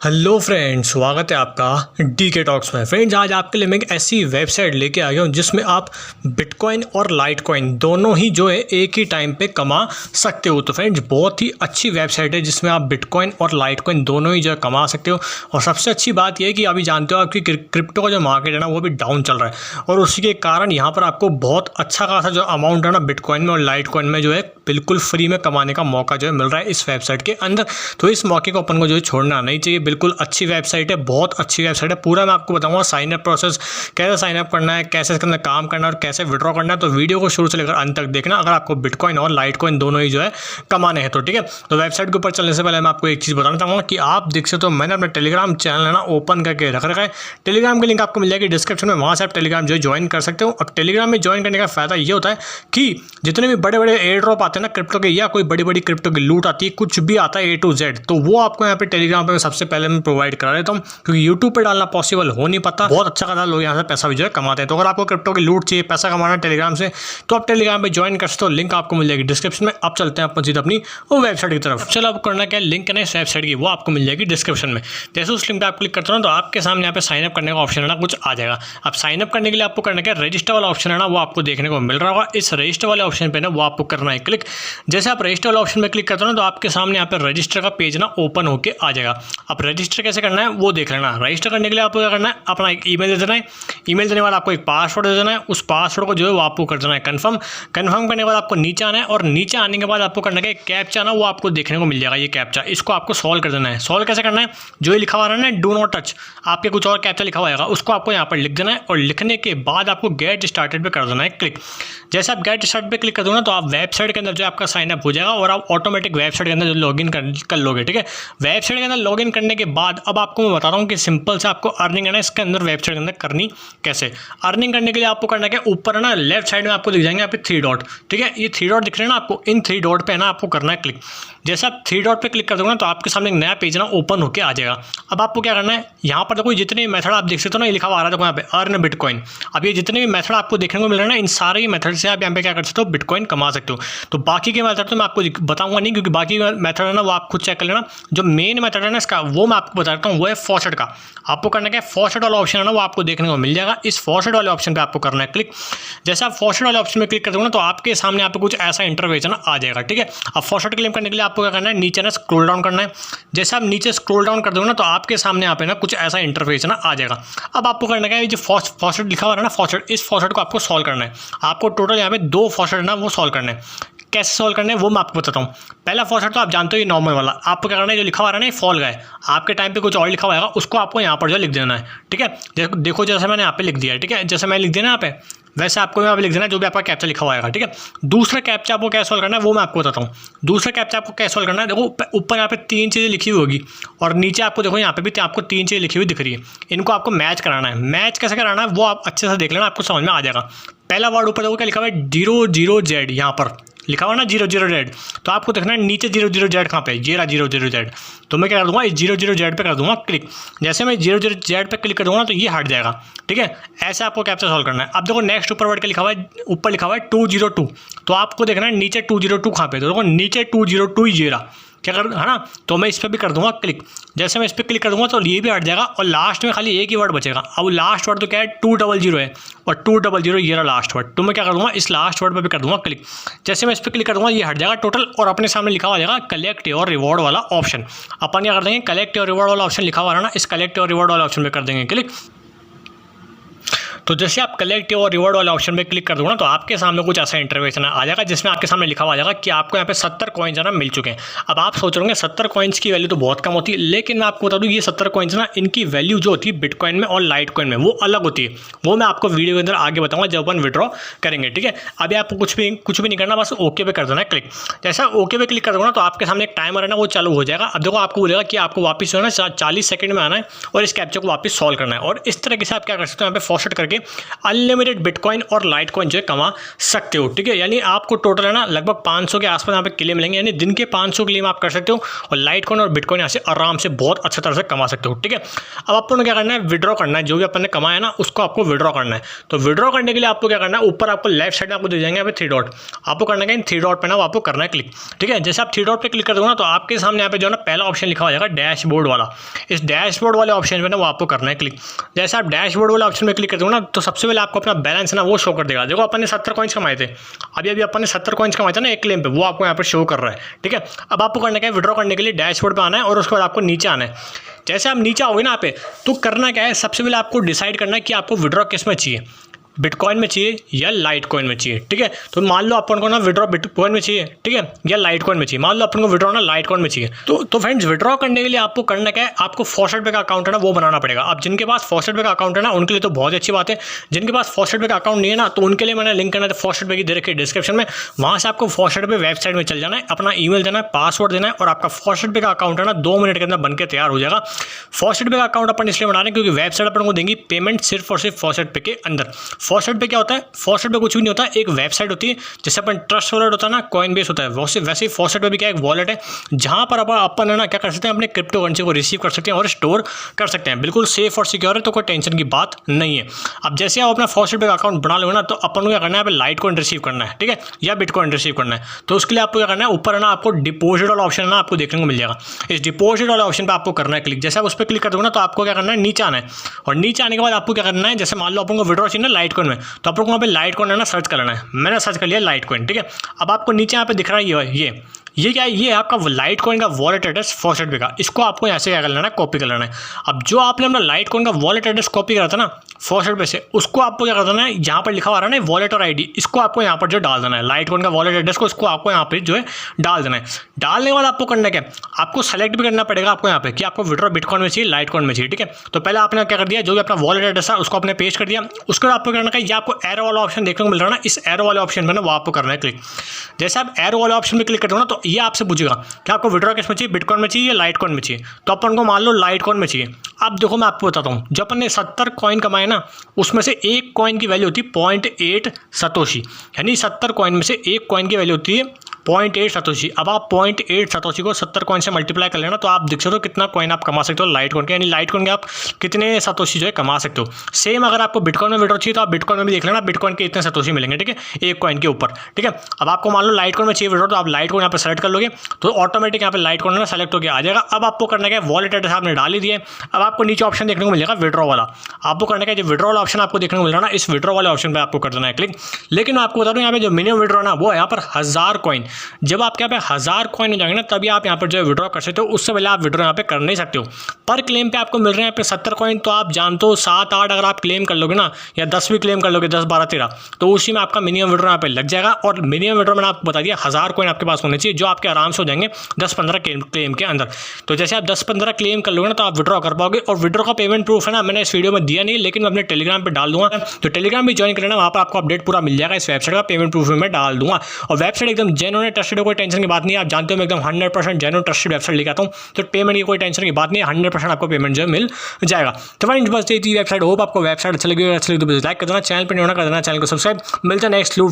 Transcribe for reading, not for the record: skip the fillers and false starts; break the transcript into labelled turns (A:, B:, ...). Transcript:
A: Hello friends, स्वागत है आपका डीके टॉक्स में। फ्रेंड्स, आज आपके लिए मैं एक ऐसी वेबसाइट लेके आ गया हूँ जिसमें आप बिटकॉइन और लाइटकॉइन दोनों ही जो है एक ही टाइम पे कमा सकते हो। तो फ्रेंड्स, बहुत ही अच्छी वेबसाइट है जिसमें आप बिटकॉइन और लाइटकॉइन दोनों ही जो है कमा सकते हो। और सबसे अच्छी बात यह है कि अभी जानते हो आपकी क्रिप्टो का जो मार्केट है ना वो भी डाउन चल रहा है, और उसी के कारण यहाँ पर आपको बहुत अच्छा खासा जो अमाउंट है ना बिटकॉइन में और लाइटकॉइन में जो है बिल्कुल फ्री में कमाने का मौका जो है मिल रहा है इस वेबसाइट के अंदर। तो इस मौके को अपन को जो है छोड़ना नहीं चाहिए। बिल्कुल अच्छी वेबसाइट है, बहुत अच्छी वेबसाइट है। पूरा मैं आपको बताऊंगा साइन अप प्रोसेस, कैसे साइन अप करना है, कैसे इसके अंदर काम करना है और कैसे विड्रॉ करना है। तो वीडियो को शुरू से लेकर अंत तक देखना अगर आपको बिटकॉइन और लाइटकॉइन दोनों ही जो है कमाने हैं तो। ठीक है, तो वेबसाइट के ऊपर चलने से पहले मैं आपको एक चीज़ बताना चाहूँगा कि आप देख सकते हो मैंने अपना टेलीग्राम चैनल है ना ओपन करके रख रखा है। टेलीग्राम की लिंक आपको मिल जाएगी डिस्क्रिप्शन में, वहाँ से आप टेलीग्राम जो है ज्वाइन कर सकते हो। अब टेलीग्राम में ज्वाइन करने का फायदा ये होता है कि जितने भी बड़े बड़े एयर ड्रॉप आते हैं ना क्रिप्टो के, या कोई बड़ी बड़ी क्रिप्टो की लूट आती है, कुछ भी आता है A to Z, तो वो आपको यहाँ पे टेलीग्राम पे सबसे पहले मैं प्रोवाइड करा देता हूँ, क्योंकि यूट्यूब पे डालना पॉसिबल हो नहीं पाता। बहुत अच्छा खासा लोग यहाँ से पैसा भी जो है कमाते हैं। तो अगर आपको क्रिप्टो की लूट चाहिए, पैसा कमाना है टेलीग्राम से, तो आप टेलीग्राम पे ज्वाइन कर सकते हो। लिंक आपको मिल जाएगी डिस्क्रिप्शन में। अब चलते हैं अपन सीधा अपनी वो वेबसाइट की तरफ। चलो, अब करना क्या, लिंक करना है इस वेबसाइट की, वो आपको मिल जाएगी डिस्क्रिप्शन में। जैसे उस लिंक पे आप क्लिक करते हो ना तो आपके सामने यहाँ पे साइन अप करने का ऑप्शन है ना कुछ आ जाएगा। अब साइन अप करने के लिए आपको करना क्या, रजिस्टर वाला ऑप्शन है ना वो आपको देखने को मिल रहा होगा। इस रजिस्टर वाले ऑप्शन पे ना वो आपको करना है क्लिक। जैसे आप रजिस्टर वाला ऑप्शन में क्लिक करते हो ना तो आपके सामने यहाँ पे रजिस्टर का पेज ना ओपन होके आ जाएगा। अब रजिस्टर कैसे करना है वो देख लेना। रजिस्टर करने के लिए आपको क्या करना है, अपना एक ईमेल दे देना है। ईमेल देने के बाद आपको एक पासवर्ड दे देना है। उस पासवर्ड को जो है वो आपको कर देना है कन्फर्म। कन्फर्म करने के बाद आपको नीचे आना है, और नीचे आने के बाद आपको करना है कैप्चा ना वो आपको देखने को मिल जाएगा। ये कैप्चा, इसको आपको सॉल्व कर देना है। सॉल्व कैसे करना है, जो ये लिखा हुआ है ना डू नॉट टच, आपके कुछ और कैप्चा लिखा हुआ है उसको आपको यहाँ पर लिख देना है, और लिखने के बाद आपको गेट स्टार्टेड पे कर देना है क्लिक। जैसे आप गेट स्टार्ट पे क्लिक कर दो ना तो आप वेबसाइट के अंदर जो आपका साइन अप हो जाएगा, और आप ऑटोमेटिक वेबसाइट के अंदर जो लॉगिन कर लोगे। ठीक है, वेबसाइट के अंदर लॉगिन करने के बाद अब आपको मैं बता रहा हूँ कि सिंपल से आपको अर्निंग है ना इसके अंदर वेबसाइट के अंदर करनी कैसे। अर्निंग करने के लिए आपको करना क्या, ऊपर है ना लेफ्ट साइड में आपको दिख जाएंगे यहाँ पे 3 डॉट। ठीक है, ये 3 डॉट दिख रहे हैं ना आपको, इन 3 डॉट पे है ना आपको करना है क्लिक। जैसे आप 3 डॉट पे क्लिक कर दोगे ना तो आपके सामने एक नया पेज ना ओपन होकर आ जाएगा। अब आपको क्या करना है, यहाँ पर देखो जितने मेथड आप देख सकते हो ना ये लिखा हुआ आ रहा है, देखो यहाँ पे अर्न बिटकॉइन। अब ये जितने भी मेथड आपको देखने को मिल रहे हैं ना, इन सारे मेथड से आप यहाँ पे क्या कर सकते हो, बिटकॉइन कमा सकते हो। तो बाकी के मेथड तो मैं आपको बताऊंगा नहीं, क्योंकि बाकी मेथड है ना वो आप खुद चेक कर लेना। जो मेन मेथड है ना इसका वो मैं आपको बता देता हूँ, वो है फॉसेट का। आपको करना क्या है, फॉसेट वाला ऑप्शन है ना वो आपको देखने को मिल जाएगा। इस फॉसेट वाले ऑप्शन पे आपको करना है क्लिक। जैसे आप फॉसेट वाले ऑप्शन में क्लिक कर दोगे ना तो आपके सामने आपको कुछ ऐसा इंटरफेस ना आ जाएगा। ठीक है, अब फॉसेट क्लेम करने के लिए आपको क्या करना है, नीचे ना स्क्रॉल डाउन करना है। जैसे आप नीचे स्क्रॉल डाउन कर दोगे ना तो आपके सामने यहाँ पे ना कुछ ऐसा इंटरफेस ना आ जाएगा। अब आपको करना क्या है, जो फॉसेट लिखा हुआ है ना फॉसेट, इस फॉसेट को आपको सॉल्व करना है। आपको टोटल यहाँ पे 2 फॉसेट ना वो सॉल्व करना है। कैसे सॉल्व करना है वो मैं आपको बताता हूँ। पहला फॉसेट तो आप जानते हो ये नॉर्मल वाला, आपको क्या करना है, जो लिखा हुआ है ना ये फॉल गाय, आपके टाइम पे कुछ और लिखा हुआ है उसको आपको यहाँ पर जो लिख देना है। ठीक है, देखो जैसे मैंने यहाँ पे लिख दिया है। ठीक है, जैसे मैंने लिख दिया ना यहाँ पे, वैसे आपको यहाँ पे लिख देना है जो भी आपका कैप्चा लिखा हुआ है। ठीक है, दूसरा कैप्चा आपको कैसे सॉल्व करना है वो मैं आपको बताता हूँ। दूसरा कैप्चा आपको कैसे सॉल्व करना है, देखो ऊपर यहाँ पे 3 चीज़ें लिखी हुई होगी, और नीचे आपको देखो यहाँ पे भी आपको 3 चीज़ें लिखी हुई दिख रही है। इनको आपको मैच कराना है। मैच कैसे कराना है वो आप अच्छे से देख लेना, आपको समझ में आ जाएगा। पहला वर्ड ऊपर देखो क्या लिखा हुआ है, 00Z, यहाँ पर लिखा हुआ ना 00Z, तो आपको देखना है नीचे 00Z कहाँ पे, ये रहा 00Z। तो मैं क्या कर दूंगा, इस 00Z पे कर दूंगा क्लिक। जैसे मैं 00Z पे क्लिक कर दूंगा ना तो ये हट जाएगा। ठीक है, ऐसे आपको कैप्चा सॉल्व करना है। अब देखो नेक्स्ट ऊपर वर्ड का लिखा हुआ है, ऊपर लिखा हुआ है 202, तो आपको देखना है नीचे 202 कहाँ पे, तो देखो नीचे 202 ये रहा, क्या कर है ना। तो मैं इस पर भी कर दूंगा क्लिक। जैसे मैं इस पर क्लिक कर दूंगा तो ये भी हट जाएगा, और लास्ट में खाली एक ही वर्ड बचेगा। अब लास्ट वर्ड तो क्या है, 200 है, और 200 ये रहा लास्ट वर्ड। तो मैं क्या कर दूंगा, इस लास्ट वर्ड पर भी कर दूंगा क्लिक। जैसे मैं इस पर क्लिक कर दूंगा ये हट जाएगा टोटल, और अपने सामने लिखा हुआ जाएगा कलेक्ट और रिवॉर्ड वाला ऑप्शन। अपन क्या कर देंगे, कलेक्ट और रिवॉर्ड वाला ऑप्शन लिखा हुआ है ना, इस कलेक्ट और रिवॉर्ड वाला ऑप्शन पर कर देंगे क्लिक। तो जैसे आप कलेक्ट और रिवॉर्ड वाले ऑप्शन पे क्लिक कर दो ना तो आपके सामने कुछ ऐसा इंटरफेस आ जाएगा, जिसमें आपके सामने लिखा हुआ जाएगा कि आपको यहाँ पे 70 कॉइन्स ना मिल चुके हैं। अब आप सोच रहे होंगे 70 कॉइन्स की वैल्यू तो बहुत कम होती है, लेकिन मैं आपको बता दूँ ये 70 कॉइन्स ना इनकी वैल्यू जो होती है बिटकॉइन में और लाइटकॉइन में वो अलग होती है। वो मैं आपको वीडियो के अंदर आगे बताऊँगा जब अपन विड्रॉ करेंगे। ठीक है, अभी आपको कुछ भी नहीं करना, बस ओके पे कर देना है क्लिक। जैसा ओके पे क्लिक कर दो ना तो आपके सामने एक टाइमर है ना वो चालू हो जाएगा। अब देखो आपको बोलेगा कि आपको वापस जो है ना 40 सेकंड में आना है और इस कैप्चा को वापस सॉल्व करना है। और इस तरीके से आप क्या कर सकते हो, यहाँ पे फॉरवर्ड करके अनलिमिटेड बिटकॉइन और लाइट कॉइन जो है कमा सकते हो। ठीक है, यानी आपको टोटल है ना लगभग 500 के आसपास यहाँ पे क्लेम मिलेंगे, यानी दिन के 500 क्लेम आप कर सकते हो और लाइट कॉइन और बिटकॉइन यहाँ से आराम से बहुत अच्छी तरह से कमा सकते हो। ठीक है, अब आपको क्या करना है, विड्रॉ करना है, जो भी अपन ने कमाया ना उसको आपको विड्रॉ करना है। तो विड्रॉ करने के लिए आपको क्या करना है, ऊपर आपको लेफ्ट साइड में आपको दे जाएंगे यहाँ पे 3 डॉट, आपको करना है इन 3 डॉट पे ना आपको करना है क्लिक। ठीक है, जैसे आप 3 डॉट पे क्लिक कर दोगे ना तो आपके सामने यहाँ पे जो है ना पहला ऑप्शन लिखा हो जाएगा डैशबोर्ड वाला। इस डैशबोर्ड वाले ऑप्शन पे ना वो आपको करना है क्लिक। जैसे आप डैशबोर्ड वाले ऑप्शन पे क्लिक कर दोगे ना तो सबसे पहले आपको अपना बैलेंस ना वो शो कर देगा। देखो अपन ने 70 कॉइन्स कमाए थे, अभी अपन ने 70 कॉइन्स कमाए थे ना एक क्लेम पे, वो आपको यहाँ पर शो कर रहा है। ठीक है, अब आपको करना क्या है, विड्रॉ करने के लिए डैशबोर्ड पे आना है और उसके बाद आपको नीचे आना है। जैसे आप नीचे आओगे ना यहाँ पे तो करना क्या है, सबसे पहले आपको डिसाइड करना है कि आपको विड्रॉ किस में चाहिए, बिटकॉइन में चाहिए या लाइट कॉइन में चाहिए। ठीक है, तो मान लो अपन को ना विड्रॉ बिटकॉइन में चाहिए, ठीक है, या लाइट कॉइन में चाहिए। मान लो अपन को विड्रॉ ना लाइट कॉइन में चाहिए, तो फ्रेंड्स विड्रॉ करने के लिए आपको करना क्या है, आपको फॉस्टेड पे का अकाउंट है ना वो बनाना पड़ेगा। अब जिनके पास फॉस्टेड पे का अकाउंट है ना उनके लिए तो बहुत अच्छी बात है, जिनके पास फॉस्टेड पे का अकाउंट नहीं है ना तो उनके लिए मैंने लिंक करना है फॉस्टेड पे की दे रखी है डिस्क्रिप्शन में, वहाँ से आपको फॉस्टेड पे वेबसाइट में चल जाना है, अपना ईमेल देना है, पासवर्ड देना है और आपका फॉस्टेड पे का अकाउंट है ना 2 मिनट के अंदर बनकर तैयार हो जाएगा। फॉस्टेड पे का अकाउंट अपन इसलिए बना रहे हैं क्योंकि वेबसाइट अपन को देंगी पेमेंट सिर्फ और सिर्फ फॉस्टेड पे के अंदर। फॉस्टेड पे क्या होता है, फॉस्टेड पे कुछ भी नहीं होता, एक वेबसाइट होती है जैसे अपन ट्रस्ट वॉलेट होता है ना, कॉइन बेस होता है, वैसे ही फॉस्टेड पे भी क्या एक वॉलेट है जहां पर अपन है ना क्या कर सकते हैं, अपने क्रिप्टो करेंसी को रिसीव कर सकते हैं और स्टोर कर सकते हैं। बिल्कुल सेफ और सिक्योर है, तो कोई टेंशन की बात नहीं है। अब जैसे आप अपना फॉस्टेड पे का अकाउंट बना लोगे ना तो अपन को क्या करना है, लाइट कॉइन रिसीव करना है, ठीक है, या बिटकॉइन रिसीव करना है। तो उसके लिए आपको क्या करना है, ऊपर है ना आपको डिपॉजिट वाला ऑप्शन है ना आपको देखने को मिल जाएगा। इस डिपॉजिट वाले ऑप्शन पर आपको करना है क्लिक। जैसे आप उस पर क्लिक कर दोगे ना तो आपको क्या करना है, नीचे आना है और नीचे आने के बाद आपको क्या करना है, जैसे मान लो अपन को विड्रॉ चाहिए ना लाइट कॉइन में, तो आपको वहाँ पे लाइट कॉइन है ना सर्च करना है। मैंने सर्च कर लिया लाइट कॉइन। ठीक है, अब आपको नीचे यहाँ पे दिख रहा है ये क्या है, ये आपका लाइट कॉइन का वॉलेट एड्रेस फॉस्टेड पे का, इसको आपको यहाँ से क्या कर लेना है, कॉपी कर लेना है। अब जो आपने अपना लाइट कॉइन का वॉलेट एड्रेस कॉपी करा था ना फॉस्टेड पे से, उसको आपको क्या कर देना है, यहाँ पर लिखा हुआ है ना वॉलेट और आईडी, इसको आपको यहाँ पर जो डाल देना है, लाइट कॉइन का वॉलेट एड्रेस को इसको आपको यहाँ पे जो है डाल देना है। डालने के बाद आपको करना क्या है, आपको सेलेक्ट भी करना पड़ेगा आपको यहाँ पे कि आपको विड्रॉ बिटकॉइन में चाहिए लाइट कॉइन में चाहिए। ठीक है, तो पहले आपने क्या कर दिया, जो भी अपना वॉलेट एड्रेस है उसको आपने पेस्ट कर दिया। उसके बाद आपको करना है, ये आपको एरो वाला ऑप्शन देखने को मिल रहा है ना, इस एरो वाले ऑप्शन में ना वो आपको करना है क्लिक। जैसे आप एरो वाले ऑप्शन में क्लिक करते हो ना तो ये आपसे पूछेगा कि आपको विड्रॉ किस में चाहिए, बिटकॉइन में चाहिए या लाइट कॉइन में चाहिए। तो अपन को मान लो लाइट कॉइन में चाहिए। अब देखो मैं आपको बताता हूँ, जब अपन ने 70 कॉइन कमाए ना उसमें से एक कॉइन की वैल्यू होती है 0.8 सतोशी, यानी 70 कॉइन में से एक कॉइन की वैल्यू होती है 0.8 सतोशी। अब आप 0.8 सतोशी को 70 कॉइन से मल्टीप्लाई कर लेना तो आप देख सकते हो कितना कॉइन आप कमा सकते हो लाइट कॉइन के, यानी लाइट कॉइन के आप कितने सतोशी जो है कमा सकते हो। सेम अगर आपको बिटकॉइन में विड्रॉ चाहिए तो आप बिटकॉइन में भी देख लेना बिटकॉइन के इतने सतोशी मिलेंगे। ठीक है, एक कॉइन के ऊपर। ठीक है, अब आपको मान लो लाइट कॉइन में चाहिए विड्रॉ तो आप लाइट कॉइन यहाँ पर सेलेक्ट कर लोगे तो ऑटोमेटिक यहाँ पे लाइट कॉइन सेलेक्ट होकर आ जाएगा। अब आपको करना क्या, वॉलेट एड्रेस आपने डाल ही दिए। अब आपको नीचे ऑप्शन देखने को मिल जाएगा विड्रॉ वाला, आपको करना क्या, जो विड्रॉ वाला ऑप्शन आपको देखने को मिल रहा है ना, इस विड्रॉ वाले ऑप्शन पर आपको कर देना है क्लिक। लेकिन मैं आपको बता दूँ यहाँ पे जो मिनिमम विड्रॉ ना वो यहाँ पर 1000 कॉइन, जब आपके यहाँ पे 1000 कॉइन हो जाएंगे ना तभी आप यहाँ पर जो है विड्रॉ कर सकते हो, उससे पहले आप विड्रॉ यहाँ पे कर नहीं सकते हो। पर क्लेम पे आपको मिल रहे हैं यहाँ पे 70 कॉइन, तो आप जानते हो 7-8 अगर आप क्लेम कर लोगे ना या 10 भी क्लेम कर लोगे, 10, 12, 13, तो उसी में आपका मिनिमम विड्रॉ यहाँ पे लग जाएगा। और मिनिमम विड्रॉ मैंने आपको बता दिया 1000 कॉइन आपके पास होने चाहिए, जो आपके आराम से हो जाएंगे 10-15 क्लेम के अंदर। तो जैसे आप 10-15 क्लेम कर लोगे ना तो आप विड्रॉ कर पाओगे। और विड्रॉ का पेमेंट प्रूफ है ना मैंने इस वीडियो में दिया नहीं, लेकिन मैं अपने टेलीग्राम पर डाल दूंगा, तो टेलीग्राम भी ज्वाइन कर लेना, वहाँ पर आपको अपडेट पूरा मिल जाएगा। इस वेबसाइट का पेमेंट प्रूफ मैं डाल दूंगा और वेबसाइट एकदम जेन्युइन है, ट्रस्टेड, कोई टेंशन की बात नहीं है। आप जानते हो मैं एकदम 100% जेन्युइन ट्रस्टेड वेबसाइट लेके आता हूँ, तो पेमेंट की कोई टेंशन की बात नहीं है, 100% आपको पेमेंट जो है मिल जाएगा। तो फ्रेंड्स बस ये थी वेबसाइट। होप आपको वेबसाइट अच्छा लगी तो लाइक कर देना, चैनल पर नहीं होना कर देना चैनल को सब्सक्राइब। मिलता है नेक्स्ट वीडियो।